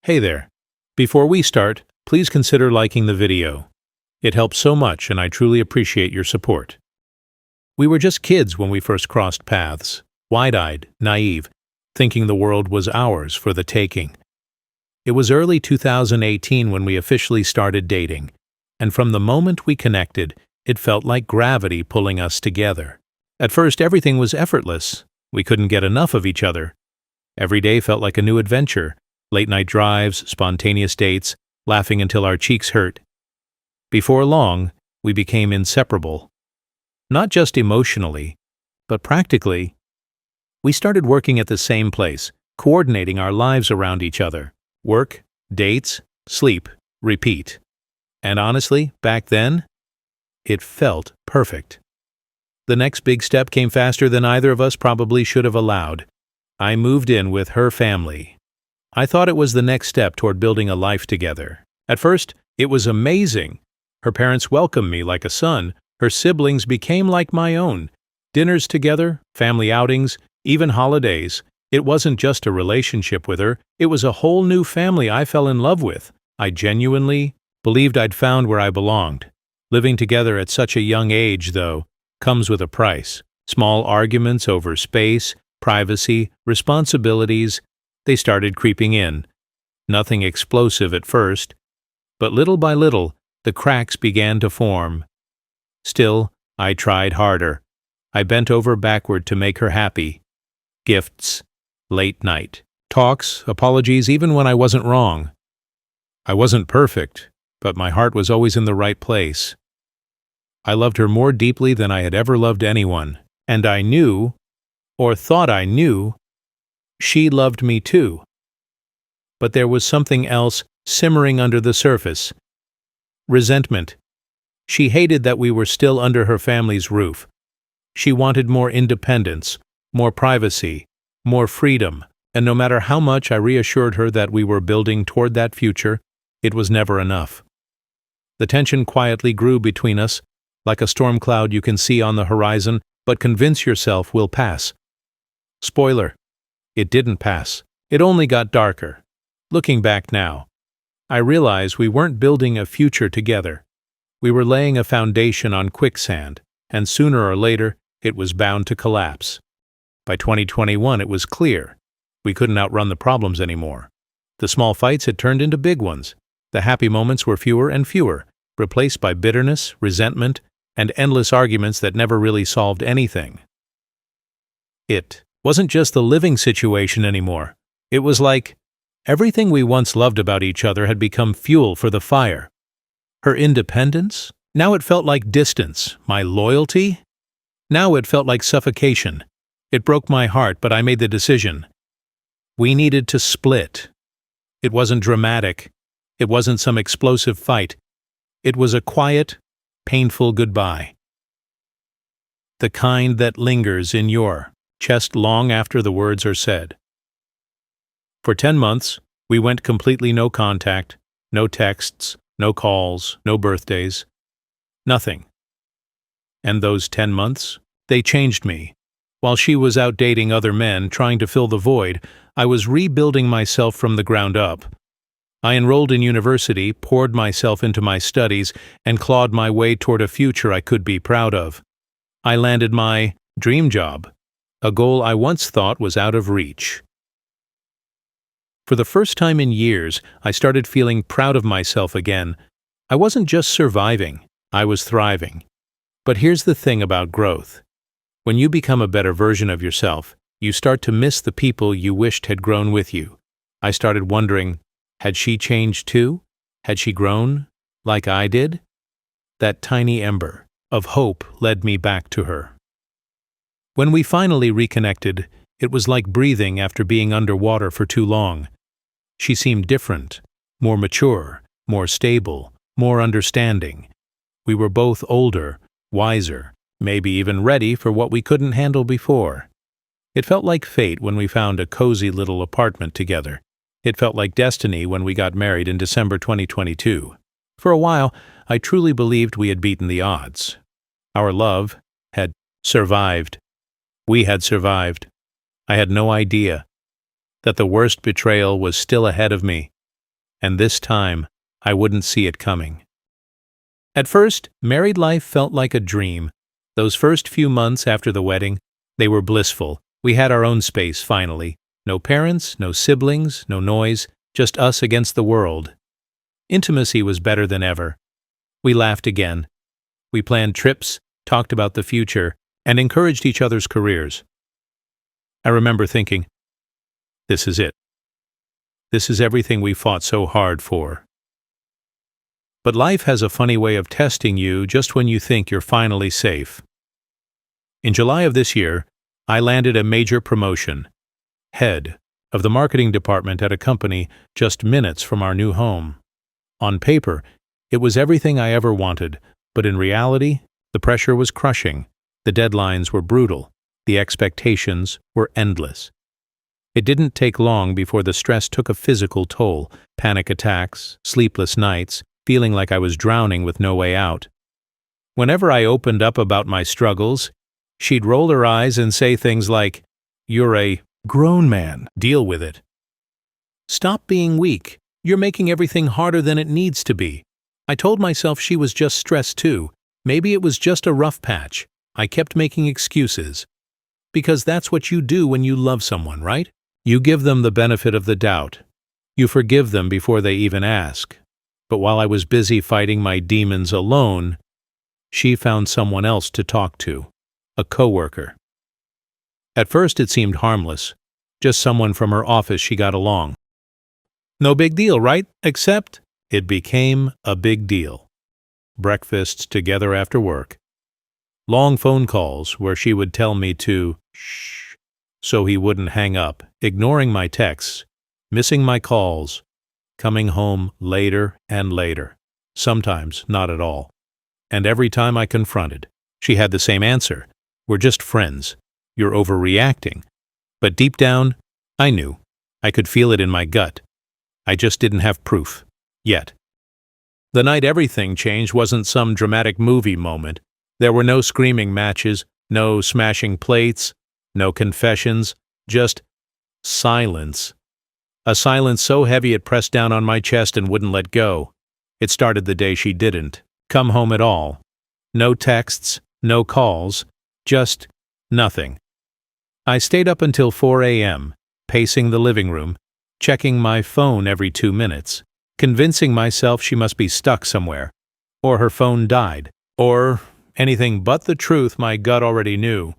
Hey there. Before we start, please consider liking the video. It helps so much and I truly appreciate your support. We were just kids when we first crossed paths, wide-eyed, naive, thinking the world was ours for the taking. It was early 2018 when we officially started dating, and from the moment we connected, it felt like gravity pulling us together. At first, everything was effortless. We couldn't get enough of each other. Every day felt like a new adventure. Late-night drives, spontaneous dates, laughing until our cheeks hurt. Before long, we became inseparable. Not just emotionally, but practically. We started working at the same place, coordinating our lives around each other. Work, dates, sleep, repeat. And honestly, back then, it felt perfect. The next big step came faster than either of us probably should have allowed. I moved in with her family. I thought it was the next step toward building a life together. At first, it was amazing. Her parents welcomed me like a son. Her siblings became like my own. Dinners together, family outings, even holidays. It wasn't just a relationship with her, it was a whole new family I fell in love with. I genuinely believed I'd found where I belonged. Living together at such a young age, though, comes with a price. Small arguments over space, privacy, responsibilities, they started creeping in. Nothing explosive at first, but little by little, the cracks began to form. Still, I tried harder. I bent over backward to make her happy. Gifts, late night, talks, apologies even when I wasn't wrong. I wasn't perfect, but my heart was always in the right place. I loved her more deeply than I had ever loved anyone, and I knew, or thought I knew, she loved me too. But there was something else simmering under the surface. Resentment. She hated that we were still under her family's roof. She wanted more independence, more privacy, more freedom, and no matter how much I reassured her that we were building toward that future, it was never enough. The tension quietly grew between us, like a storm cloud you can see on the horizon, but convince yourself will pass. Spoiler, it didn't pass. It only got darker. Looking back now, I realize we weren't building a future together. We were laying a foundation on quicksand, and sooner or later, it was bound to collapse. By 2021, it was clear. We couldn't outrun the problems anymore. The small fights had turned into big ones. The happy moments were fewer and fewer, replaced by bitterness, resentment, and endless arguments that never really solved anything. It wasn't just the living situation anymore. It was like everything we once loved about each other had become fuel for the fire. Her independence? Now it felt like distance. My loyalty? Now it felt like suffocation. It broke my heart, but I made the decision. We needed to split. It wasn't dramatic. It wasn't some explosive fight. It was a quiet, painful goodbye. The kind that lingers in your chest long after the words are said. For 10 months, we went completely no contact, no texts, no calls, no birthdays, nothing. And those 10 months, they changed me. While she was out dating other men, trying to fill the void, I was rebuilding myself from the ground up. I enrolled in university, poured myself into my studies, and clawed my way toward a future I could be proud of. I landed my dream job, a goal I once thought was out of reach. For the first time in years, I started feeling proud of myself again. I wasn't just surviving, I was thriving. But here's the thing about growth. When you become a better version of yourself, you start to miss the people you wished had grown with you. I started wondering, had she changed too? Had she grown like I did? That tiny ember of hope led me back to her. When we finally reconnected, it was like breathing after being underwater for too long. She seemed different, more mature, more stable, more understanding. We were both older, wiser, maybe even ready for what we couldn't handle before. It felt like fate when we found a cozy little apartment together. It felt like destiny when we got married in December 2022. For a while, I truly believed we had beaten the odds. Our love had survived. We had survived. I had no idea that the worst betrayal was still ahead of me. And this time, I wouldn't see it coming. At first, married life felt like a dream. Those first few months after the wedding, they were blissful. We had our own space, finally. No parents, no siblings, no noise, just us against the world. Intimacy was better than ever. We laughed again. We planned trips, talked about the future, and encouraged each other's careers. I remember thinking, this is it. This is everything we fought so hard for. But life has a funny way of testing you just when you think you're finally safe. In July of this year, I landed a major promotion. Head of the marketing department at a company just minutes from our new home. On paper, it was everything I ever wanted, but in reality, the pressure was crushing, the deadlines were brutal, the expectations were endless. It didn't take long before the stress took a physical toll, panic attacks, sleepless nights, feeling like I was drowning with no way out. Whenever I opened up about my struggles, she'd roll her eyes and say things like, "You're a grown man, deal with it. Stop being weak, you're making everything harder than it needs to be." I told myself she was just stressed too. Maybe it was just a rough patch. I kept making excuses. Because that's what you do when you love someone, right? You give them the benefit of the doubt. You forgive them before they even ask. But while I was busy fighting my demons alone, she found someone else to talk to, a coworker. At first it seemed harmless, just someone from her office she got along. No big deal, right? Except it became a big deal. Breakfasts together after work. Long phone calls where she would tell me to shh so he wouldn't hang up, ignoring my texts, missing my calls, coming home later and later, sometimes not at all. And every time I confronted, she had the same answer. We're just friends. You're overreacting. But deep down, I knew. I could feel it in my gut. I just didn't have proof. Yet. The night everything changed wasn't some dramatic movie moment. There were no screaming matches, no smashing plates, no confessions, just silence. A silence so heavy it pressed down on my chest and wouldn't let go. It started the day she didn't come home at all. No texts, no calls, just nothing. I stayed up until 4 a.m., pacing the living room, checking my phone every 2 minutes, convincing myself she must be stuck somewhere, or her phone died, or anything but the truth my gut already knew.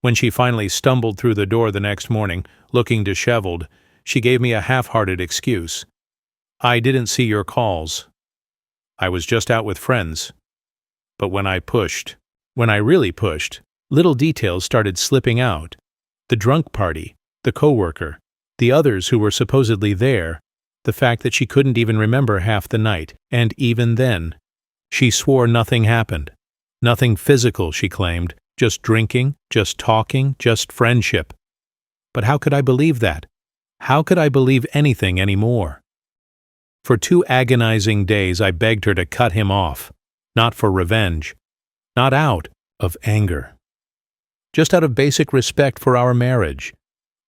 When she finally stumbled through the door the next morning, looking disheveled, she gave me a half-hearted excuse. "I didn't see your calls. I was just out with friends." But when I really pushed, little details started slipping out. The drunk party, the coworker, the others who were supposedly there, the fact that she couldn't even remember half the night, and even then, she swore nothing happened. Nothing physical, she claimed, just drinking, just talking, just friendship. But how could I believe that? How could I believe anything anymore? For 2 agonizing days I begged her to cut him off, not for revenge, not out of anger, just out of basic respect for our marriage.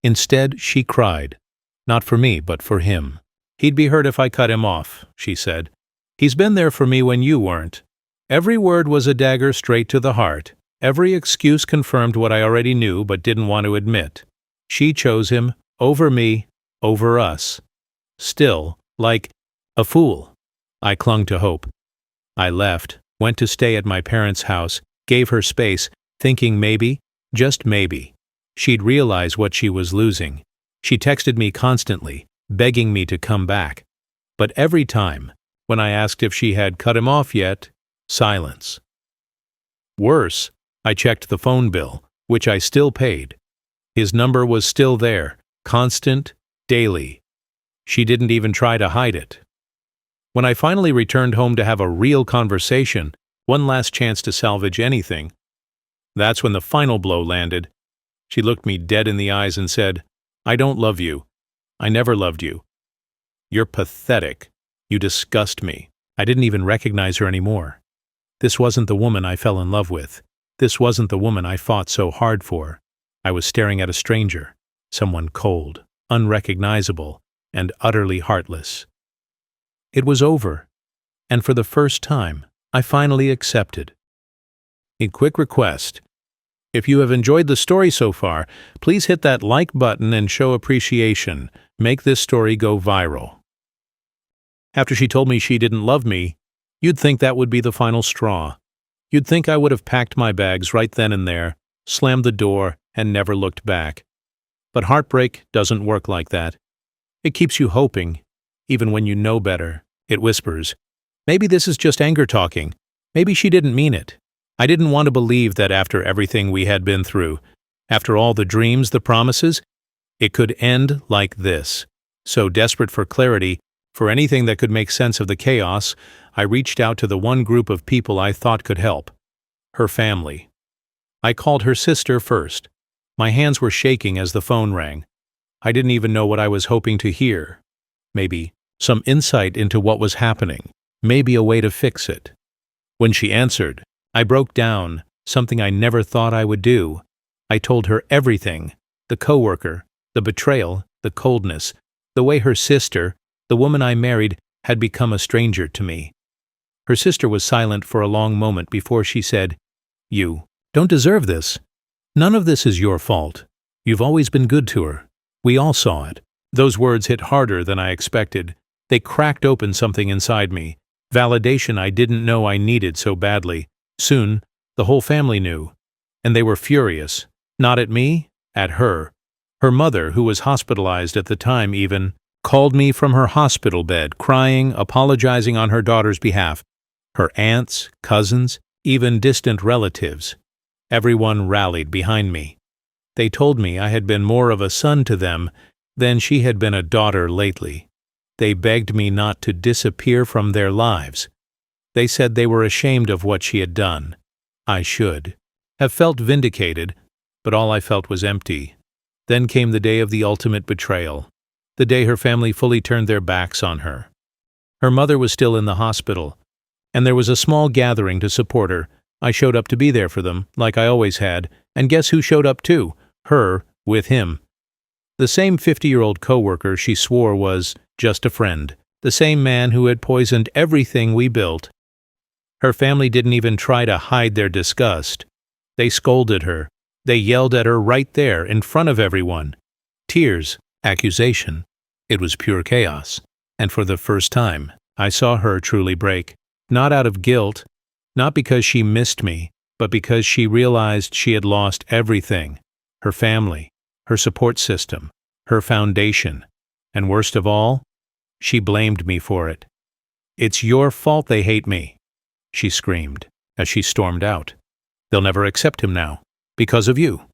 Instead, she cried, not for me, but for him. "He'd be hurt if I cut him off," she said. "He's been there for me when you weren't." Every word was a dagger straight to the heart. Every excuse confirmed what I already knew but didn't want to admit. She chose him over me, over us. Still, like a fool, I clung to hope. I left, went to stay at my parents' house, gave her space, thinking maybe, just maybe, she'd realize what she was losing. She texted me constantly, begging me to come back. But every time, when I asked if she had cut him off yet, silence. Worse, I checked the phone bill, which I still paid. His number was still there, constant, daily. She didn't even try to hide it. When I finally returned home to have a real conversation, one last chance to salvage anything, that's when the final blow landed. She looked me dead in the eyes and said, "I don't love you. I never loved you. You're pathetic. You disgust me." I didn't even recognize her anymore. This wasn't the woman I fell in love with. This wasn't the woman I fought so hard for. I was staring at a stranger, someone cold, unrecognizable, and utterly heartless. It was over. And for the first time, I finally accepted. A quick request. If you have enjoyed the story so far, please hit that like button and show appreciation. Make this story go viral. After she told me she didn't love me, you'd think that would be the final straw. You'd think I would have packed my bags right then and there, slammed the door, and never looked back. But heartbreak doesn't work like that. It keeps you hoping, even when you know better. It whispers, maybe this is just anger talking. Maybe she didn't mean it. I didn't want to believe that after everything we had been through, after all the dreams, the promises, it could end like this. So desperate for clarity, for anything that could make sense of the chaos, I reached out to the one group of people I thought could help. Her family. I called her sister first. My hands were shaking as the phone rang. I didn't even know what I was hoping to hear. Maybe some insight into what was happening. Maybe a way to fix it. When she answered, I broke down, something I never thought I would do. I told her everything, the coworker, the betrayal, the coldness, the way her sister, the woman I married, had become a stranger to me. Her sister was silent for a long moment before she said, "You don't deserve this. None of this is your fault. You've always been good to her. We all saw it." Those words hit harder than I expected. They cracked open something inside me, validation I didn't know I needed so badly. Soon, the whole family knew, and they were furious, not at me, at her. Her mother, who was hospitalized at the time even, called me from her hospital bed, crying, apologizing on her daughter's behalf. Her aunts, cousins, even distant relatives. Everyone rallied behind me. They told me I had been more of a son to them than she had been a daughter lately. They begged me not to disappear from their lives. They said they were ashamed of what she had done. I should have felt vindicated, but all I felt was empty. Then came the day of the ultimate betrayal, the day her family fully turned their backs on her. Her mother was still in the hospital, and there was a small gathering to support her. I showed up to be there for them, like I always had, and guess who showed up too? Her, with him. The same 50-year-old coworker she swore was just a friend, the same man who had poisoned everything we built. Her family didn't even try to hide their disgust. They scolded her. They yelled at her right there, in front of everyone. Tears, accusation. It was pure chaos. And for the first time, I saw her truly break. Not out of guilt, not because she missed me, but because she realized she had lost everything. Her family, her support system, her foundation. And worst of all, she blamed me for it. "It's your fault they hate me," she screamed as she stormed out. "They'll never accept him now, because of you."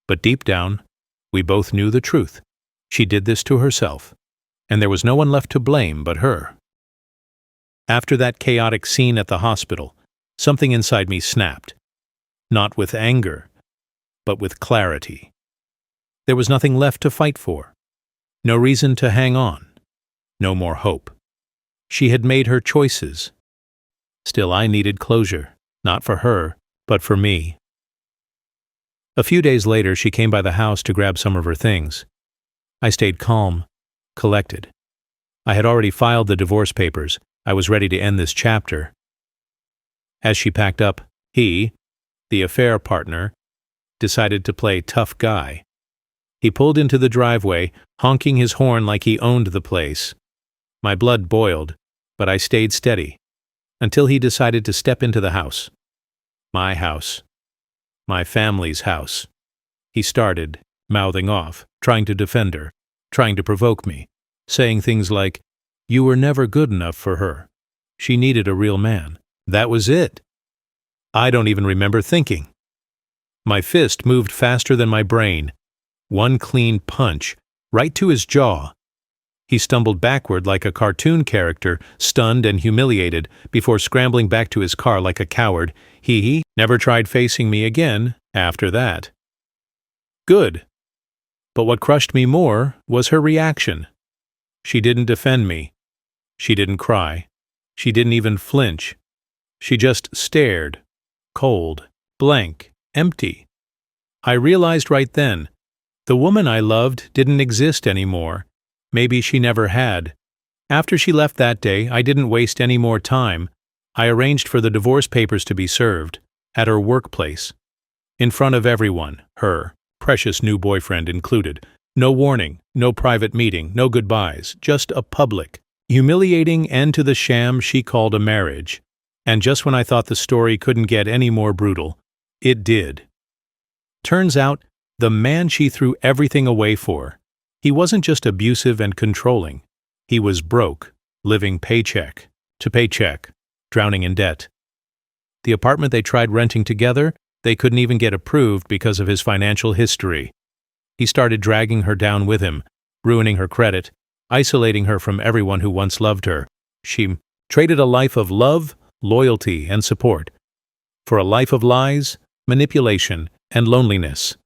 But deep down, we both knew the truth. She did this to herself, and there was no one left to blame but her. After that chaotic scene at the hospital, something inside me snapped. Not with anger, but with clarity. There was nothing left to fight for. No reason to hang on. No more hope. She had made her choices. Still, I needed closure, not for her, but for me. A few days later, she came by the house to grab some of her things. I stayed calm, collected. I had already filed the divorce papers. I was ready to end this chapter. As she packed up, he, the affair partner, decided to play tough guy. He pulled into the driveway, honking his horn like he owned the place. My blood boiled, but I stayed steady, until he decided to step into the house. My house. My family's house. He started, mouthing off, trying to defend her, trying to provoke me, saying things like, "You were never good enough for her. She needed a real man. That was it." I don't even remember thinking. My fist moved faster than my brain. One clean punch, right to his jaw. He stumbled backward like a cartoon character, stunned and humiliated, before scrambling back to his car like a coward. He never tried facing me again after that. Good. But what crushed me more was her reaction. She didn't defend me. She didn't cry. She didn't even flinch. She just stared. Cold, blank, empty. I realized right then, the woman I loved didn't exist anymore. Maybe she never had. After she left that day, I didn't waste any more time. I arranged for the divorce papers to be served at her workplace, in front of everyone, her precious new boyfriend included. No warning, no private meeting, no goodbyes, just a public, humiliating end to the sham she called a marriage. And just when I thought the story couldn't get any more brutal, it did. Turns out, the man she threw everything away for, he wasn't just abusive and controlling. He was broke, living paycheck to paycheck, drowning in debt. The apartment they tried renting together, they couldn't even get approved because of his financial history. He started dragging her down with him, ruining her credit, isolating her from everyone who once loved her. She traded a life of love, loyalty, and support for a life of lies, manipulation, and loneliness.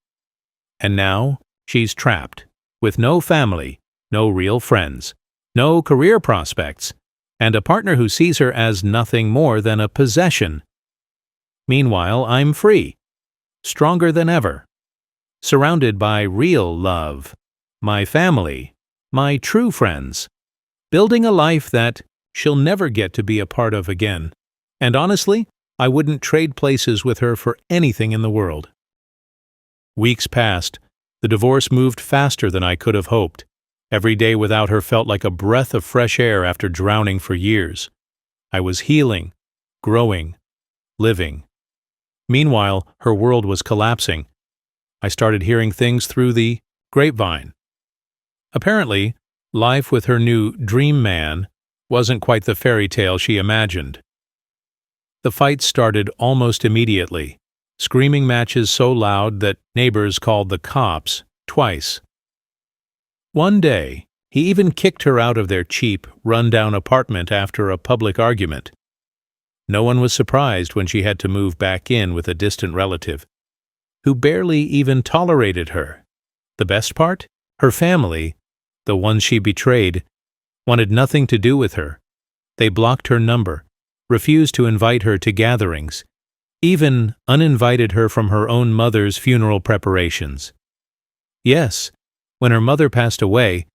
And now she's trapped, with no family, no real friends, no career prospects, and a partner who sees her as nothing more than a possession. Meanwhile, I'm free, stronger than ever, surrounded by real love, my family, my true friends, building a life that she'll never get to be a part of again. And honestly, I wouldn't trade places with her for anything in the world. Weeks passed. The divorce moved faster than I could have hoped. Every day without her felt like a breath of fresh air after drowning for years. I was healing, growing, living. Meanwhile, her world was collapsing. I started hearing things through the grapevine. Apparently, life with her new dream man wasn't quite the fairy tale she imagined. The fight started almost immediately, screaming matches so loud that neighbors called the cops twice. One day, he even kicked her out of their cheap, run-down apartment after a public argument. No one was surprised when she had to move back in with a distant relative, who barely even tolerated her. The best part? Her family, the ones she betrayed, wanted nothing to do with her. They blocked her number, refused to invite her to gatherings, even uninvited her from her own mother's funeral preparations. Yes, when her mother passed away,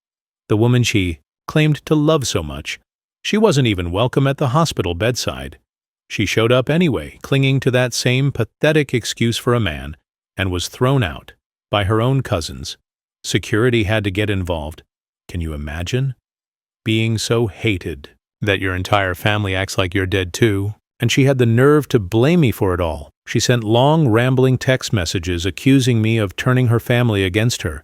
the woman she claimed to love so much, she wasn't even welcome at the hospital bedside. She showed up anyway, clinging to that same pathetic excuse for a man, and was thrown out by her own cousins. Security had to get involved. Can you imagine? Being so hated that your entire family acts like you're dead too. And she had the nerve to blame me for it all. She sent long, rambling text messages accusing me of turning her family against her,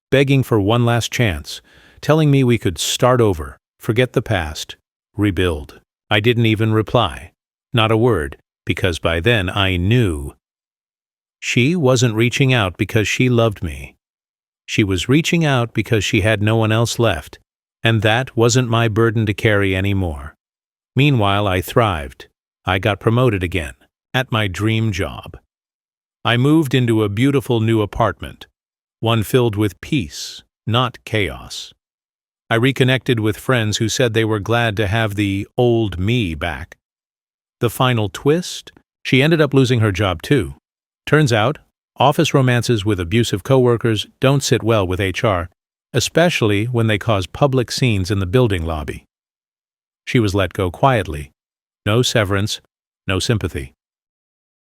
begging for one last chance, telling me we could start over, forget the past, rebuild. I didn't even reply. Not a word, because by then I knew. She wasn't reaching out because she loved me. She was reaching out because she had no one else left, and that wasn't my burden to carry anymore. Meanwhile, I thrived. I got promoted again, at my dream job. I moved into a beautiful new apartment, one filled with peace, not chaos. I reconnected with friends who said they were glad to have the old me back. The final twist? She ended up losing her job too. Turns out, office romances with abusive coworkers don't sit well with HR, especially when they cause public scenes in the building lobby. She was let go quietly. No severance, no sympathy.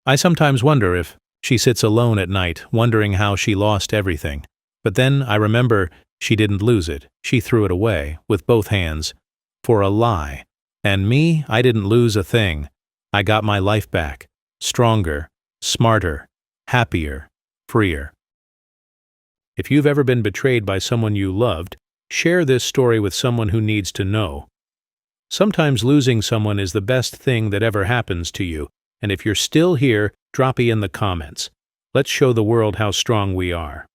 I sometimes wonder if she sits alone at night, wondering how she lost everything. But then I remember she didn't lose it. She threw it away, with both hands, for a lie. And me, I didn't lose a thing. I got my life back, stronger, smarter, happier, freer. If you've ever been betrayed by someone you loved, share this story with someone who needs to know. Sometimes losing someone is the best thing that ever happens to you, and if you're still here, drop it in the comments. Let's show the world how strong we are.